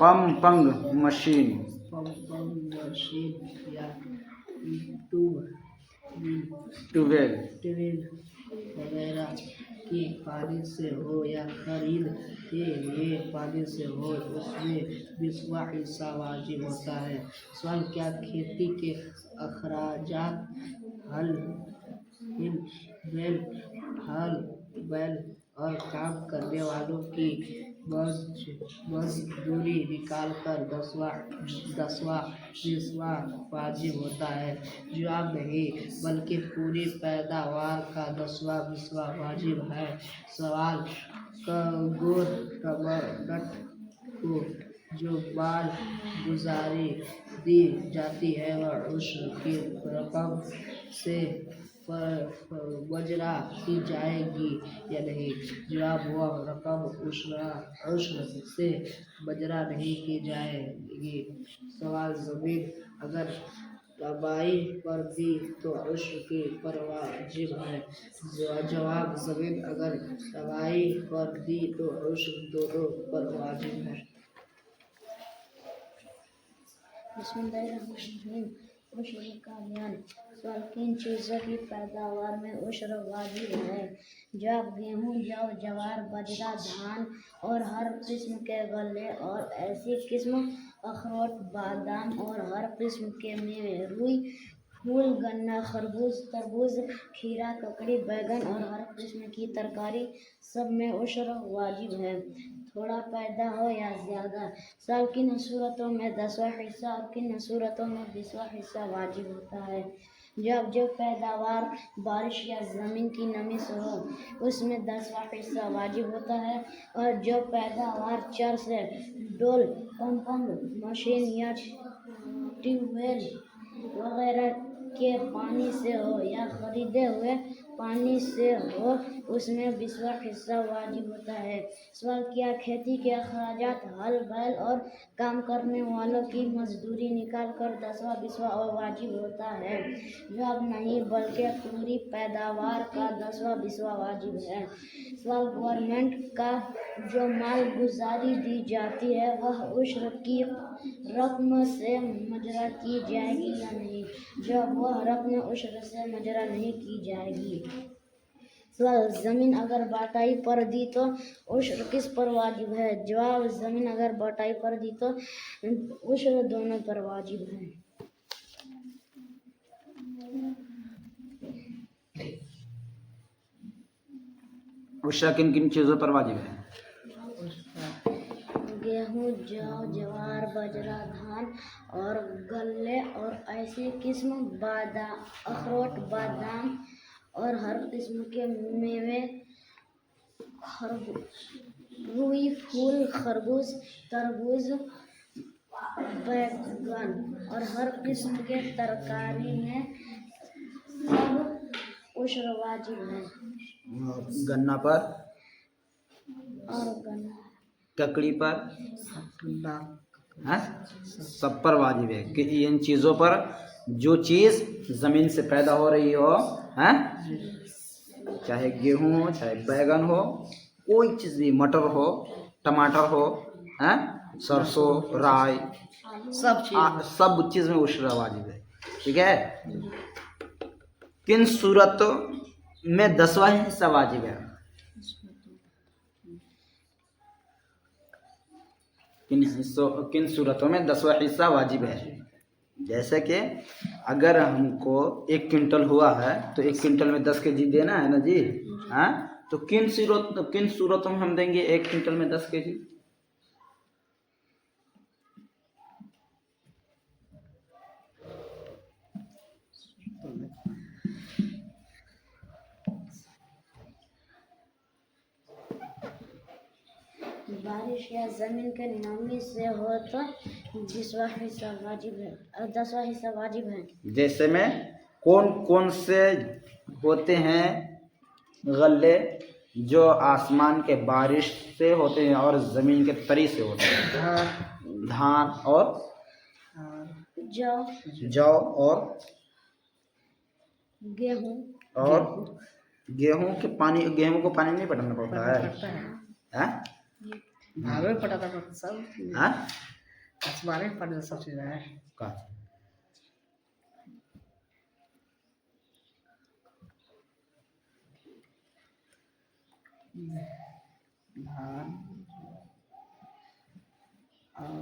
Pumping machine या tubewell वगैरह की पानी से हो या खरीद के लिए पानी से हो, उसमें 20वां हिस्सा वाजिब होता है। सवाल, क्या खेती के अखराजात हल बैल और काम करने वालों की मजदूरी निकाल कर 20वां वाजिब होता है? जवाब, नहीं, बल्कि पूरी पैदावार का 20वां वाजिब है। सवाल, कंगोर टमाटर को जो माल गुजारी दी जाती है वह उश्र की रकम से बजरा की जाएगी या नहीं? जवाब, वह रकम उश्र से बजरा नहीं की जाएगी। सवाल, जमीन अगर तबाही पर दी तो उश्र की पर वाजिब है? जवाब, जमीन अगर तबाही पर दी तो उश्र दोनों पर वाजिब है। बिस्मिल्लाहिर्रहमानिर्रहीम। उश्र का बयान। सवाल, किन चीज़ों की पैदावार में उश्र वाजिब है? जवाब, गेहूँ, जौ, ज्वार, बाजरा, धान और हर किस्म के गल्ले और ऐसी किस्म अखरोट, बादाम और हर किस्म के मेवे, रुई, फूल, गन्ना, खरबूज, तरबूज, खीरा, ककड़ी, बैगन और हर किस्म की तरकारी, सब में उश्र वाजिब है, थोड़ा पैदा हो या ज़्यादा। सवाल, किन सूरतों में 10वां हिस्सा और किन सूरतों में 20वां हिस्सा वाजिब होता है? जब पैदावार बारिश या ज़मीन की नमी से हो उसमें 10वां हिस्सा वाजिब होता है, और जो पैदावार चर से, डोल, पंपिंग मशीन या ट्यूबवेल वगैरह के पानी से हो या खरीदे हुए पानी से हो उसमें 20वां हिस्सा वाजिब होता है। सवाल, क्या खेती के अखराजात हल बैल और काम करने वालों की मजदूरी निकाल कर 10वां 20वां वाजिब होता है? जवाब, नहीं, बल्कि पूरी पैदावार का 10वां 20वां वाजिब है। सवाल, गवर्नमेंट का जो माल गुजारी दी जाती है वह उश्र की रकम से मजरा की जाएगी या नहीं? जब वह रकम उश्र से मजरा नहीं की जाएगी। सवाल, जमीन अगर बटाई पर दी तो उश्र किस पर वाजिब है? जवाब, जमीन अगर बटाई पर दी तो उश्र दोनों पर वाजिब है। उश्र किन किन चीज़ों पर वाजिब है? गेहूँ, जौ, ज्वार, बाजरा, धान और गल्ले और ऐसी किस्म अखरोट, बादाम और हर किस्म के मेवे, रुई, फूल, खरबूज, तरबूज, बैगन और हर किस्म के तरकारी में सब उश्र वाजिब है। गन्ना पर और गन्ना, ककड़ी पर, सब पर वाजिब है कि इन चीज़ों पर जो चीज़ ज़मीन से पैदा हो रही हो, चाहे गेहूँ हो, चाहे बैगन हो, कोई चीज़ भी, मटर हो, टमाटर हो, सरसों, राई, सब चीज़ में उश्र वाजिब है। ठीक है। किन सूरतों में 10वां हिस्सा वाजिब है? किन सूरतों में 10वां हिस्सा वाजिब है? जैसे कि अगर हमको 1 क्विंटल हुआ है तो 1 क्विंटल में 10 केजी देना है ना जी। तो किन सूरतों में हम देंगे 1 क्विंटल में 10 केजी? बारिश या जमीन के नमी से हो तो 20वां हिस्सा वाजिब है, 10वां हिस्सा वाजिब है। जैसे में कौन कौन से होते हैं गल्ले जो आसमान के बारिश से होते हैं और ज़मीन के तरी से होते हैं? धान और जौ और गेहूँ को पानी नहीं पटाना पड़ता है? भावे पटाता सब। आसमान में पड़ने सब चीज है। का धान और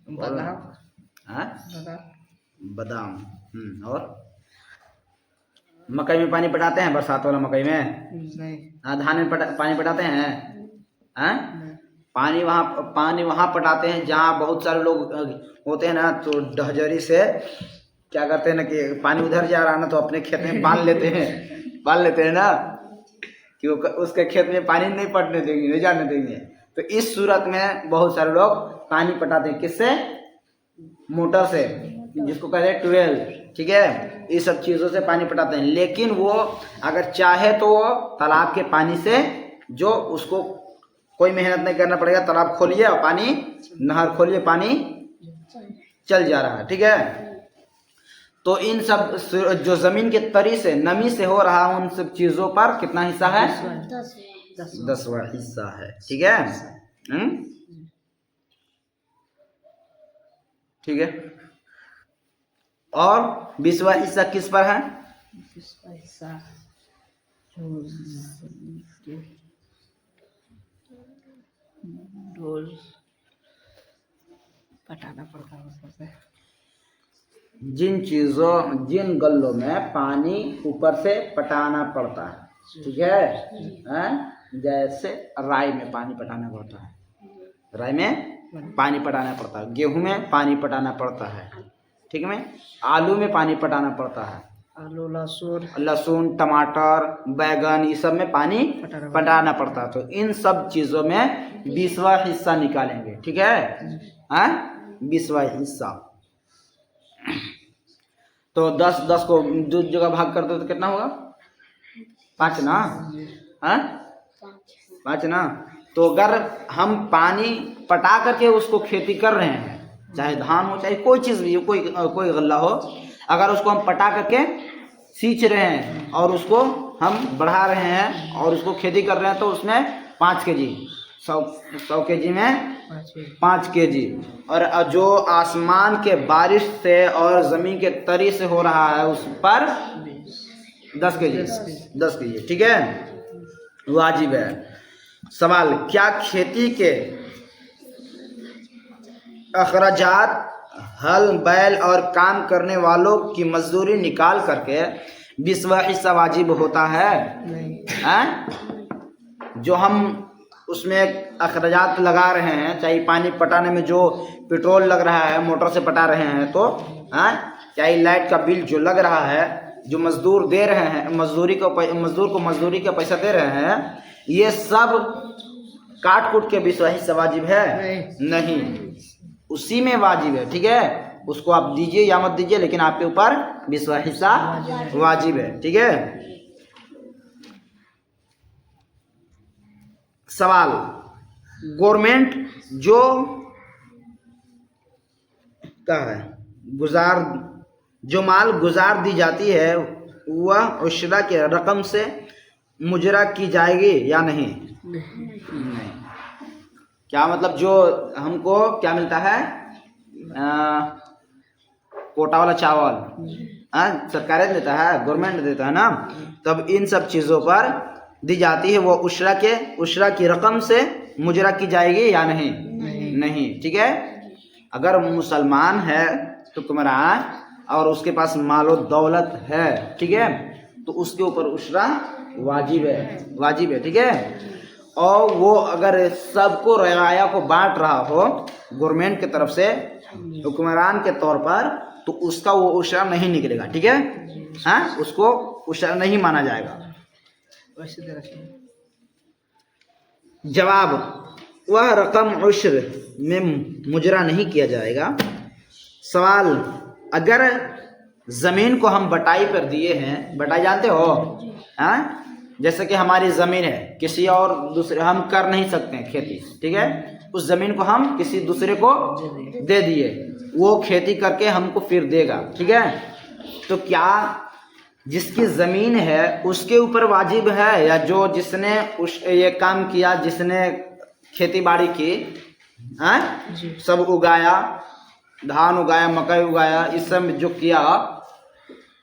बादाम। हाँ बादाम बादाम। और मकई में पानी पटाते हैं, बरसात वाला मकई में। नहीं। हाँ धान में पानी पटाते हैं। हाँ नहीं। पानी वहाँ पटाते हैं जहाँ बहुत सारे लोग होते हैं ना, तो डहजरी से क्या करते हैं ना कि पानी उधर जा रहा है ना, तो अपने खेत में बांध लेते हैं ना कि वो उसके खेत में पानी नहीं पड़ने देंगे, नहीं जाने देंगे। तो इस सूरत में बहुत सारे लोग पानी पटाते हैं, किससे? मोटर से, जिसको कहते हैं ट्यूबवेल। ठीक है, इस सब चीज़ों से पानी पटाते हैं। लेकिन वो अगर चाहे तो वो तालाब के पानी से, जो उसको कोई मेहनत नहीं करना पड़ेगा, तालाब खोलिए और पानी, नहर खोलिए, पानी चल जा रहा है। ठीक है, तो इन सब जो जमीन के तरी से, नमी से हो रहा, उन सब चीज़ों पर कितना हिस्सा है? 10वां हिस्सा है। ठीक है, ठीक है। और 20वां हिस्सा किस पर है? इसका हिस्सा जो रोज पटाना पड़ता है उसमें से। जिन गल्लों में पानी ऊपर से पटाना पड़ता है। ठीक है, जैसे राई में पानी पटाना पड़ता है, राई में पानी पटाना पड़ता है, गेहूं में पानी पटाना पड़ता है। ठीक है, आलू में पानी पटाना पड़ता है, आलू, लहसुन, टमाटर, बैगन, ये सब में पानी पटाना पड़ता है। तो इन सब चीज़ों में 20वां हिस्सा निकालेंगे। ठीक है, 20वां हिस्सा। तो 10 को 2 जगह भाग कर दो तो कितना होगा? 5 ना? 5 ना? तो अगर हम पानी पटा करके उसको खेती कर रहे हैं, चाहे धान हो, चाहे कोई चीज़ भी हो, कोई गल्ला हो, अगर उसको हम पटा करके सींच रहे हैं और उसको हम बढ़ा रहे हैं और उसको खेती कर रहे हैं, तो उसमें 5 kg, 100 kg में 5 kg। और जो आसमान के बारिश से और ज़मीन के तरी से हो रहा है, उस पर 10 kg। ठीक है, वाजिब है। सवाल, क्या खेती के अखराजात, हल बैल और काम करने वालों की मजदूरी निकाल करके 20वां हिस्सा वाजिब होता है? नहीं। जो हम उसमें अखराजात लगा रहे हैं, चाहे पानी पटाने में जो पेट्रोल लग रहा है, मोटर से पटा रहे हैं, तो चाहे लाइट का बिल जो लग रहा है, जो मजदूर दे रहे हैं, मजदूर को मजदूरी का पैसा दे रहे हैं, ये सब काट कूट के 20वां हिस्सा वाजिब है? नहीं, उसी में वाजिब है। ठीक है, उसको आप दीजिए या मत दीजिए, लेकिन आपके ऊपर 20वां हिस्सा वाजिब है। ठीक है। सवाल, गवर्नमेंट जो क्या है जो माल गुजार दी जाती है, वह उशरा के रकम से मुजरा की जाएगी या नहीं? नहीं। क्या मतलब, जो हमको क्या मिलता है, कोटा वाला चावल सरकार देता है, गवर्नमेंट देता है ना, तब इन सब चीज़ों पर दी जाती है, वो उशरा की रकम से मुजरा की जाएगी या नहीं? नहीं। ठीक है, अगर मुसलमान है हुक्मरान और उसके पास मालो दौलत है, ठीक है, तो उसके ऊपर उशरा वाजिब है। ठीक है, और वो अगर सबको रियाया को बांट रहा हो गवर्नमेंट की तरफ से हुक्मरान के तौर पर, तो उसका वो उशरा नहीं निकलेगा। ठीक है, उसको उशरा नहीं माना जाएगा। जवाब, वह रकम उश्र में मुजरा नहीं किया जाएगा। सवाल, अगर ज़मीन को हम बटाई पर दिए हैं, बटाई जानते हो? जैसे कि हमारी ज़मीन है, किसी और दूसरे हम कर नहीं सकते हैं खेती, ठीक है, उस ज़मीन को हम किसी दूसरे को दे दिए, वो खेती करके हमको फिर देगा। ठीक है, तो क्या जिसकी ज़मीन है उसके ऊपर वाजिब है, या जो जिसने ये काम किया, जिसने खेती बाड़ी की, हैं, जी सब उगाया, धान उगाया, मकई उगाया, इस सब जो किया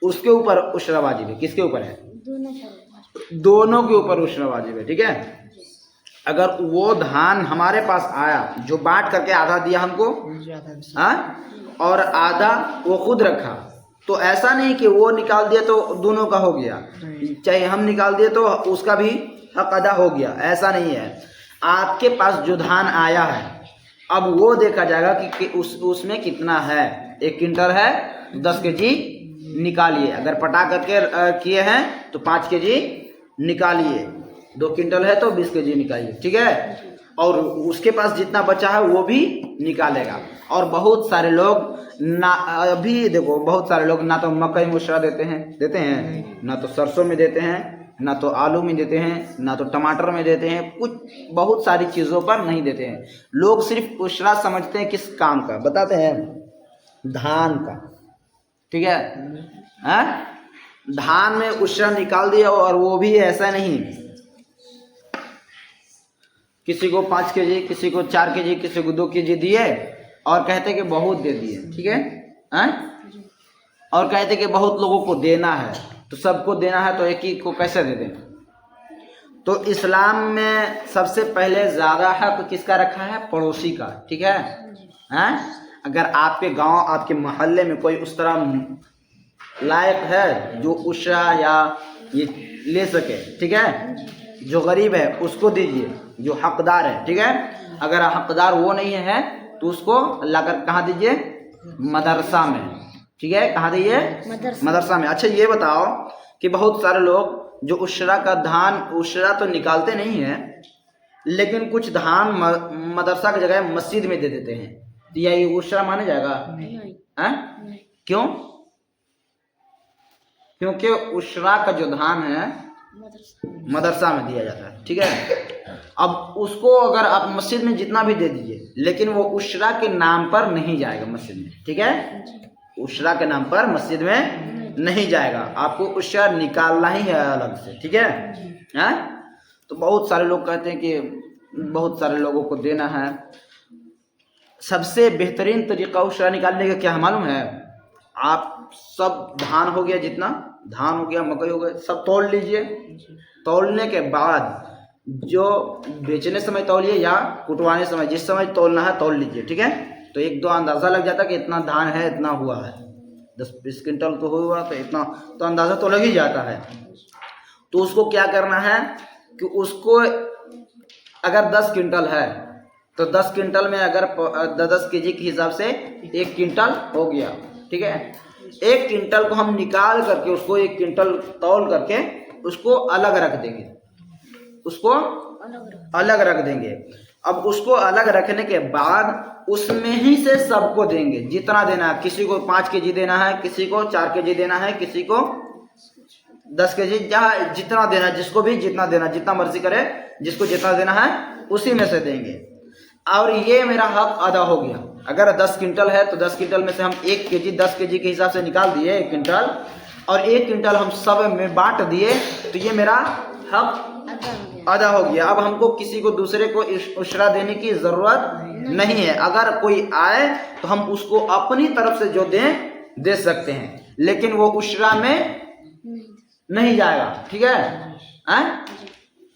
उसके ऊपर उशरा वाजिब है। किसके ऊपर है? दोनों के ऊपर उशरा वाजिब है। ठीक है, अगर वो धान हमारे पास आया जो बांट करके आधा दिया हमको, ज़्यादा हाँ, और आधा वो खुद रखा, तो ऐसा नहीं कि वो निकाल दिया तो दोनों का हो गया, चाहे हम निकाल दिए तो उसका भी हक अदा हो गया, ऐसा नहीं है। आपके पास जो धान आया है अब वो देखा जाएगा कि उसमें कितना है। 1 क्विंटल है 10 केजी निकालिए, अगर पटा करके किए हैं तो 5 केजी निकालिए, 2 क्विंटल है तो 20 केजी निकालिए। ठीक है, और उसके पास जितना बचा है वो भी निकालेगा। और बहुत सारे लोग ना, अभी देखो बहुत सारे लोग ना तो मकई में उशरा देते हैं, ना तो सरसों में देते हैं, ना तो आलू में देते हैं, ना तो टमाटर में देते हैं, कुछ बहुत सारी चीज़ों पर नहीं देते हैं। लोग सिर्फ उशरा समझते हैं किस काम का, बताते हैं, धान का। ठीक है, हैं? धान में उशरा निकाल दिया, और वो भी ऐसा नहीं, किसी को 5 केजी, किसी को 4 केजी, किसी को 2 केजी दिए और कहते कि बहुत दे दिए। ठीक है, हैं? और कहते कि बहुत लोगों को देना है, तो सबको देना है तो एक ही को कैसे दे दें? तो इस्लाम में सबसे पहले ज़्यादा हक किसका रखा है? पड़ोसी का। ठीक है, हैं? अगर आपके गांव, आपके मोहल्ले में कोई उस तरह लायक है जो उशरा या ये ले सके, ठीक है, जो गरीब है उसको दीजिए, जो हकदार है। ठीक है, अगर हकदार वो नहीं है तो उसको लाकर कहाँ दीजिए? मदरसा में। ठीक है, कहाँ दीजिए? मदरसा में। अच्छा ये बताओ कि बहुत सारे लोग जो उशरा का धान, उशरा तो निकालते नहीं हैं, लेकिन कुछ धान मदरसा की जगह मस्जिद में दे देते हैं, तो ये उशरा माना जाएगा? हैं? क्यों? क्योंकि उशरा का जो धान है मदरसा में दिया जाता है। ठीक है, अब उसको अगर आप मस्जिद में जितना भी दे दीजिए, लेकिन वो उशरा के नाम पर नहीं जाएगा मस्जिद में। ठीक है, उशरा के नाम पर मस्जिद में नहीं जाएगा, आपको उशरा निकालना ही है अलग से। ठीक है, हैं? तो बहुत सारे लोग कहते हैं कि बहुत सारे लोगों को देना है। सबसे बेहतरीन तरीका उशरा निकालने का क्या है मालूम है? आप सब धान हो गया, जितना धान हो गया, मकई हो गया, सब तोल लीजिए। तोलने के बाद जो बेचने समय तौलिए या कुटवाने समय, जिस समय तोलना है तोल लीजिए। ठीक है, तो 1-2 अंदाज़ा लग जाता है कि इतना धान है, इतना हुआ है, 10-20 क्विंटल तो हुआ, तो इतना तो अंदाज़ा तो लग ही जाता है। तो उसको क्या करना है कि उसको अगर 10 क्विंटल है तो 10 क्विंटल में अगर 10 केजी के हिसाब से 1 क्विंटल हो गया। ठीक है, 1 क्विंटल को हम निकाल करके उसको 1 क्विंटल तौल करके उसको अलग रख देंगे, उसको अलग रख देंगे। अब उसको अलग रखने के बाद उसमें ही से सबको देंगे, जितना देना है। किसी को 5 केजी देना है, किसी को 4 केजी देना है, किसी को 10 केजी, जहाँ जितना देना है, जिसको भी जितना देना, जितना मर्जी करे, जिसको जितना देना है उसी में से देंगे। और ये मेरा हक अदा हो गया। अगर 10 क्विंटल है तो 10 क्विंटल में से हम 1 केजी 10 केजी के हिसाब से निकाल दिए 1 क्विंटल, और 1 क्विंटल हम सब में बांट दिए, तो ये मेरा हक अदा हो गया। अब हमको किसी को दूसरे को उशरा देने की ज़रूरत नहीं है। अगर कोई आए तो हम उसको अपनी तरफ से जो दें दे सकते हैं, लेकिन वो उशरा में नहीं जाएगा। ठीक है, हैं?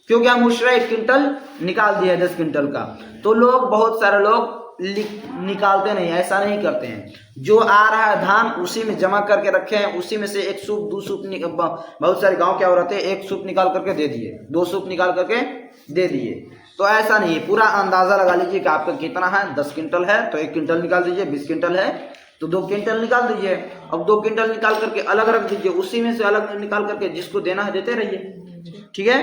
क्योंकि हम उशरा 1 क्विंटल निकाल दिया 10 क्विंटल का। तो लोग, बहुत सारे लोग निकालते नहीं, ऐसा नहीं करते हैं। जो आ रहा है धान उसी में जमा करके रखे हैं, उसी में से 1 सूप 2 सूप, बहुत सारे गांव क्या हो रहे थे, 1 सूप निकाल करके दे दिए, 2 सूप निकाल करके दे दिए। तो ऐसा नहीं, पूरा अंदाज़ा लगा लीजिए कि आपका कितना है। 10 क्विंटल है तो 1 क्विंटल निकाल दीजिए, 20 क्विंटल है तो 2 क्विंटल निकाल दीजिए। अब 2 क्विंटल निकाल करके अलग रख दीजिए, उसी में से अलग निकाल करके जिसको देना है देते रहिए। ठीक है,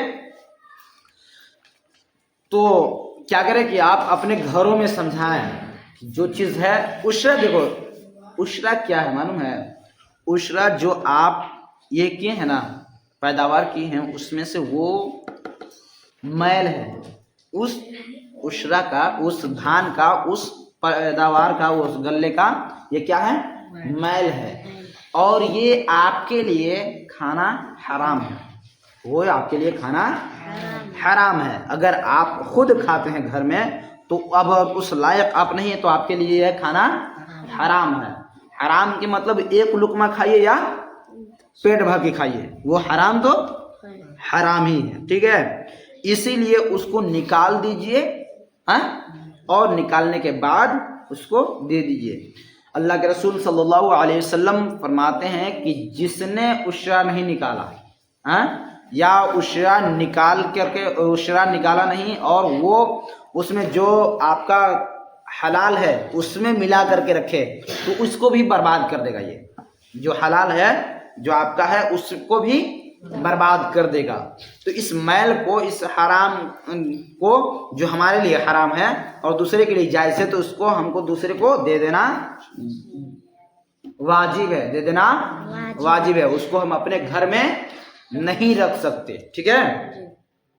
तो क्या करें कि आप अपने घरों में समझाएं कि जो चीज़ है उशरा, देखो उशरा क्या है मालूम है? उशरा जो आप ये किए हैं ना, पैदावार की हैं, उसमें से वो मैल है, उस उशरा का, उस धान का, उस पैदावार का, उस गल्ले का, ये क्या है? मैल है। और ये आपके लिए खाना हराम है, वो आपके लिए खाना हराम है। अगर आप खुद खाते हैं घर में तो अब उस लायक आप नहीं है तो आपके लिए यह खाना हराम है। हराम के मतलब एक लुकमा खाइए या पेट भर के खाइए, वो हराम तो हराम ही है, ठीक है। इसीलिए उसको निकाल दीजिए, और निकालने के बाद उसको दे दीजिए। अल्लाह के रसूल सल्लल्लाहु अलैहि वसल्लम फरमाते हैं कि जिसने उशरा नहीं निकाला, या उशरा निकाल करके उशरा निकाला नहीं और वो उसमें जो आपका हलाल है उसमें मिला करके रखे तो उसको भी बर्बाद कर देगा। ये जो हलाल है जो आपका है उसको भी बर्बाद कर देगा। तो इस मैल को, इस हराम को जो हमारे लिए हराम है और दूसरे के लिए जायज़ है, तो उसको हमको दूसरे को दे देना वाजिब है, दे देना वाजिब है। उसको हम अपने घर में नहीं रख सकते, ठीक है।